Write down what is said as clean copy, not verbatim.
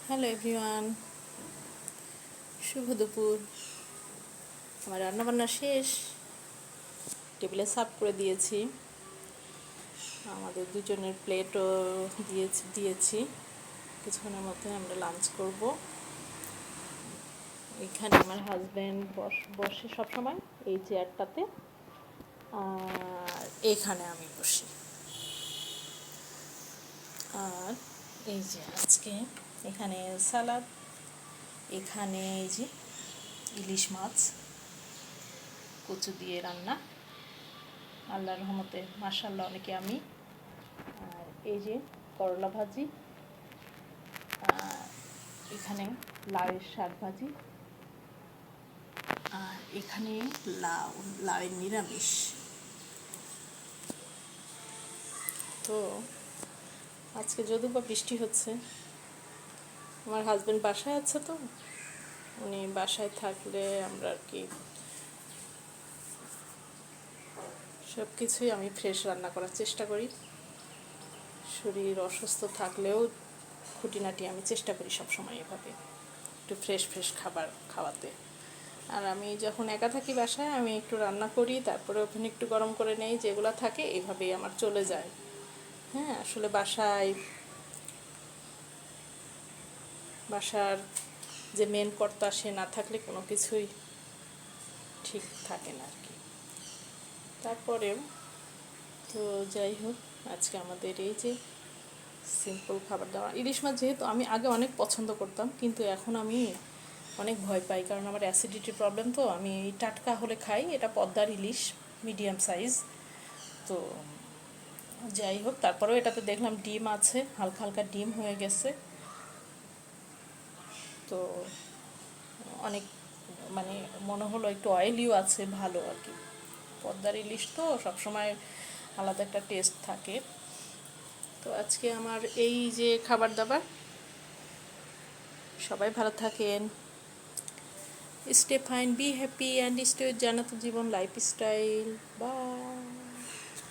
Hello everyone, শুভ দুপুর। আমার রান্নাবান্না শেষ, টেবিলে সার্ভ করে দিয়েছি। আমাদের দুজনের প্লেটও দিয়েছি। কিছুক্ষণের মধ্যে আমরা লাঞ্চ করব। এখানে আমার হাজব্যান্ড বসে সবসময় এই চেয়ারটাতে, আর এখানে আমি বসি। আর এই যে আজকে এখানে সালাদ, এখানে এই যে ইলিশ মাছ কচু দিয়ে রান্না, আল্লাহর রহমতে মাশাআল্লাহ অনেকে আমি। আর এই যে করলা ভাজি, আর এখানে লাউয়ের শাক ভাজি, আর এখানে লাউয়ের নিরামিষ। তো আজকে যদিও বা বৃষ্টি হচ্ছে, আমার হাজব্যান্ড বাসায় আছে, তো উনি বাসায় থাকলে আমরা আর কি সব কিছুই আমি ফ্রেশ রান্না করার চেষ্টা করি। শরীর অসুস্থ থাকলেও খুঁটিনাটি আমি চেষ্টা করি সবসময় এভাবে একটু ফ্রেশ ফ্রেশ খাবার খাওয়াতে। আর আমি যখন একা থাকি বাসায়, আমি একটু রান্না করি, তারপরে ওখানে একটু গরম করে নেই, যেগুলো থাকে এইভাবেই আমার চলে যায়। হ্যাঁ, আসলে বাসার যে মেন কর্তা সে না থাকলে কোনো কিছুই ঠিক থাকে না আর কি। তারপরেও তো যাই হোক, আজকে আমাদের এই যে সিম্পল খাবার দাবার, ইলিশ মাছ যেহেতু আমি আগে অনেক পছন্দ করতাম, কিন্তু এখন আমি অনেক ভয় পাই, কারণ আমার অ্যাসিডিটির প্রবলেম। তো আমি টাটকা হলে খাই, এটা পদ্মার ইলিশ, মিডিয়াম সাইজ। তো যাই হোক, তারপরেও এটাতে দেখলাম ডিম আছে, হালকা হালকা ডিম হয়ে গেছে। তো অনেক মানে মনে হলো একটু অয়েলিও আছে, ভালো আর কি। পদ্মার ইলিশ তো সবসময় আলাদা একটা টেস্ট থাকে। তো আজকে আমার এই যে খাবার দাবার। সবাই ভালো থাকেন, stay fine, be happy and stay Jannatul Jibon lifestyle. By.